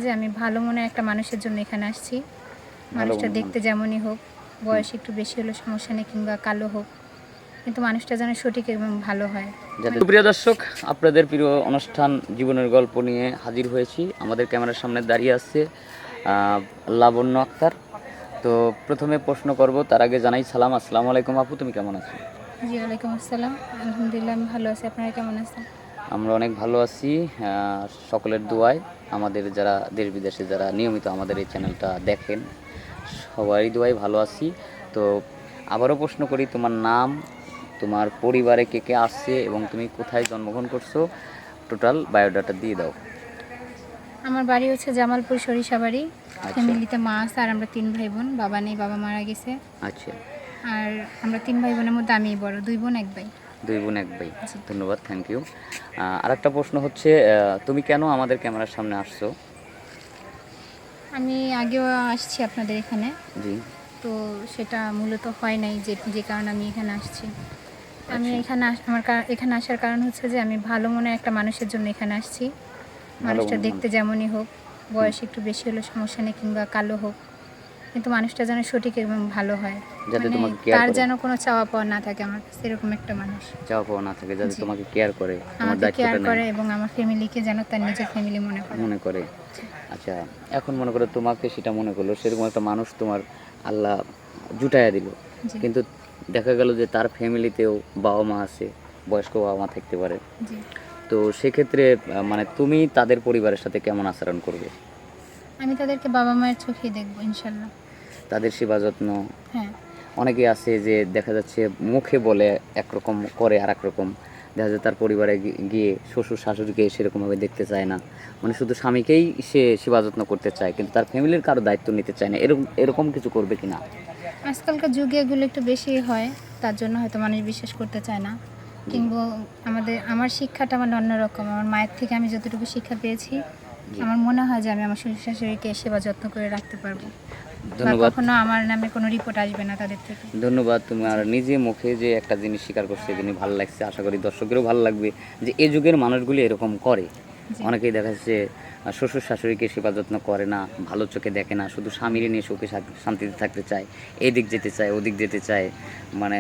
যে আমি ভালো মনের একটা মানুষের জন্য এখানে আসছি। ভালো মানুষটা মনের দেখতে যেমনই হোক, বয়স একটু বেশি হলে সমস্যা নেই, কিংবা কালো হোক, কিন্তু মানুষটা যেন সঠিক এবং ভালো হয়। প্রিয় দর্শক, আপনাদের প্রিয় অনুষ্ঠান জীবনের গল্প নিয়ে হাজির হয়েছি। আমাদের ক্যামেরার সামনে দাঁড়িয়ে আছে লাবণ্য আক্তার। তো প্রথমে প্রশ্ন করব, তার আগে জানাই সালাম। আসসালামু আলাইকুম আপু, তুমি কেমন আছো? জি, ওয়ালাইকুম আসসালাম। আলহামদুলিল্লাহ, আমি ভালো আছি। আপনারা কেমন আছেন? আমরা অনেক ভালো আছি, সকলের দোয়ায়। আমাদের যারা দেশ বিদেশে যারা নিয়মিত আমাদের এই চ্যানেলটা দেখেন, সবারই দোয়ায় ভালো আছি। তো আবারও প্রশ্ন করি, তোমার নাম, তোমার পরিবারে কে কে আসছে এবং তুমি কোথায় জন্মগ্রহণ করছো, টোটাল বায়োডাটা দিয়ে দাও। আমার বাড়ি হচ্ছে জামালপুর সরিষাবাড়ি। আচ্ছা ফ্যামিলিতে মা আছে আর আমরা 3 ভাই বোন। বাবা নেই, বাবা মারা গেছে। আচ্ছা, আর আমরা 3 ভাই বোনের মধ্যে আমিই বড়, 2 বোন 1 ভাই। 2 বোন 1 ভাই। জি। ধন্যবাদ, থ্যাংক ইউ। আরেকটা প্রশ্ন হচ্ছে, তুমি কেন আমাদের ক্যামেরার সামনে আসছো? আমি আগেও আসছি আপনাদের এখানে, জি। তো সেটা মূলত হয় নাই, যে কারণে আমি এখানে আসছি। আমি আচ্ছা, এখানে এখানে আসার কারণ হচ্ছে যে আমি ভালো মনের একটা মানুষের জন্য এখানে আসছি। ভালো মানুষটা মনের দেখতে মানুষ। যেমনই হোক, বয়স একটু বেশি হলে সমস্যা নেই, কিংবা কালো হোক, কিন্তু মানুষটা যেন সঠিক এবং ভালো হয়। যাতে মানে তোমাকে কেয়ার তার করে, যেন কোনো চাওয়া পাওয়া না থাকে আমার কাছে, এরকম একটা মানুষ। চাওয়া পাওয়া না থাকে, যাতে জি। তোমাকে কেয়ার করে, তোমার আমাকে কেয়ার দায়িত্বটা নেয়, করে এবং আমার ফ্যামিলিকে যেন তার নিজের ফ্যামিলি মনে করে। মনে করে। আচ্ছা, এখন মনে করো তোমাকে সেটা মনে করলো, সেরকম একটা মানুষ তোমার আল্লাহ জুটাইয়া দিল, জি। কিন্তু দেখা গেল যে তার ফ্যামিলিতেও বাবা মা আছে, বয়স্ক বাবা মা থাকতে পারে। জি। তো সেক্ষেত্রে মানে তুমি তাদের পরিবারের সাথে কেমন আচরণ করবে? আমি তাদেরকে বাবা মায়ের চোখেই দেখবো, ইনশাল্লাহ। তাদের সেবা যত্ন, হ্যাঁ। অনেকেই আছে যে দেখা যাচ্ছে মুখে বলে একরকম করে আর এক রকম, দেখা যায় তার পরিবারে গিয়ে শ্বশুর শাশুড়িকে সেরকমভাবে দেখতে চায় না, মানে শুধু স্বামীকেই সে সেবা যত্ন করতে চায়, কিন্তু তার ফ্যামিলির কারো দায়িত্ব নিতে চায় না। এরকম এরকম কিছু করবে কি না? আজকালকার যুগে এগুলো একটু বেশি হয়, তার জন্য হয়তো মানুষ বিশ্বাস করতে চায় না। জি। কিংবা আমার শিক্ষাটা মানে অন্যরকম। আমার মায়ের থেকে আমি যতটুকু শিক্ষা পেয়েছি, জি, আমার মনে হয় যে আমি আমার শ্বশুর শাশুড়িকে সেবা যত্ন করে রাখতে পারবো, বা ধন্যবাদ। কখনো আমার নামে কোনো রিপোর্ট আসবে না তাদের থেকে। ধন্যবাদ, তুমি আর জি। নিজে মুখে যে একটা জিনিস স্বীকার করছে, এই জিনিস ভালো লাগছে। আশা করি দর্শকেরও ভালো লাগবে যে এই যুগের মানুষগুলি এরকম করে। জি। অনেকেই দেখা যাচ্ছে শ্বশুর শাশুড়িকে সেবা যত্ন করে না, ভালো চোখে দেখে না, শুধু স্বামীর নিয়ে সুখে শান্তিতে থাকতে চায়, এদিক যেতে চায় ওদিক যেতে চায়, মানে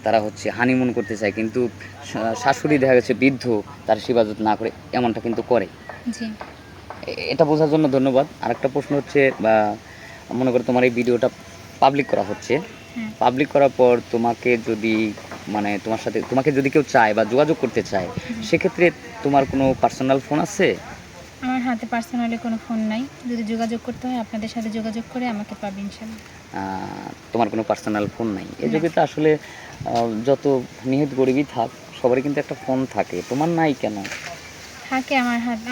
তারা হচ্ছে হানিমুন করতে চায়, কিন্তু শাশুড়ি দেখা গেছে বৃদ্ধ, তার সেবা যত্ন না করে, এমনটা কিন্তু করে। জি। এটা বোঝার জন্য ধন্যবাদ। আরেকটা প্রশ্ন হচ্ছে, বা মনে করো তোমার এই ভিডিওটা পাবলিক করা হচ্ছে, হ্যাঁ। পাবলিক করার পর তোমাকে যদি, মানে তোমার সাথে তোমাকে যদি কেউ চায় বা যোগাযোগ করতে চায়, জি। সেক্ষেত্রে তোমার কোনো পার্সোনাল ফোন আছে? আমার হাতে পার্সোনালি কোনো ফোন নাই। যদি যোগাযোগ করতে হয় আপনাদের সাথে যোগাযোগ করে আমাকে পাবে, ইনশাল্লাহ। তোমার কোনো পার্সোনাল ফোন নাই? এই না। যুগে তো আসলে যত নিহিত গরিবই থাক, সবারই কিন্তু একটা ফোন থাকে, তোমার নাই কেন? থাকে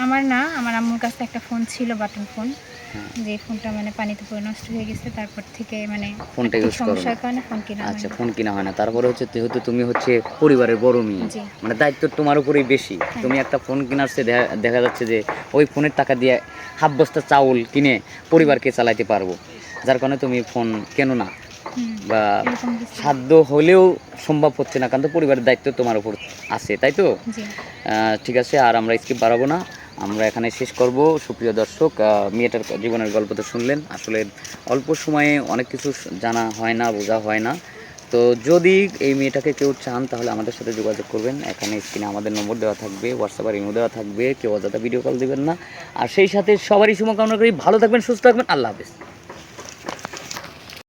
আমার না, আমার আম্মুর কাছে একটা ফোন ছিল, বাটন ফোন। হ্যাঁ, যে ফোনটা মানে পানিতে পড়ে নষ্ট হয়ে গেছে, তারপর থেকে মানে ফোনটা আর্থিক ইউজ করো না? সমস্যার কারণে ফোন কেনা আচ্ছা, হয়নি। ফোন কিনা হয় না। তারপরে হচ্ছে যেহেতু তুমি হচ্ছে পরিবারের বড় মেয়ে, জি। মানে দায়িত্ব তোমার উপরেই বেশি। হ্যাঁ। তুমি একটা ফোন কেনার চেয়ে দেখা যাচ্ছে যে ওই ফোনের টাকা দিয়ে হাফ বস্তা চাউল কিনে পরিবারকে চালাইতে পারবো, যার কারণে তুমি ফোন কেনো না, হুম। বা এরকম কিছু। সাধ্য হলেও সম্ভব হচ্ছে না, কারণ তো পরিবারের দায়িত্ব তোমার উপর আছে, তাই তো? জি। ঠিক আছে, আর আমরা স্কিপ বাড়াবো না, আমরা এখানে শেষ করব। সুপ্রিয় দর্শক, মেয়েটার জীবনের গল্প তো শুনলেন। আসলে অল্প সময়ে অনেক কিছু জানা হয় না, বোঝা হয় না। তো যদি এই মেয়েটাকে কেউ চান, তাহলে আমাদের সাথে যোগাযোগ করবেন। এখানে স্ক্রিনে আমাদের নম্বর দেওয়া থাকবে, হোয়াটসঅ্যাপ আর ইমো দেওয়া থাকবে। কেউ অযথা ভিডিও কল দেবেন না। আর সেই সাথে সবারই শুভকামনা করি, ভালো থাকবেন, সুস্থ থাকবেন। আল্লাহ হাফেজ।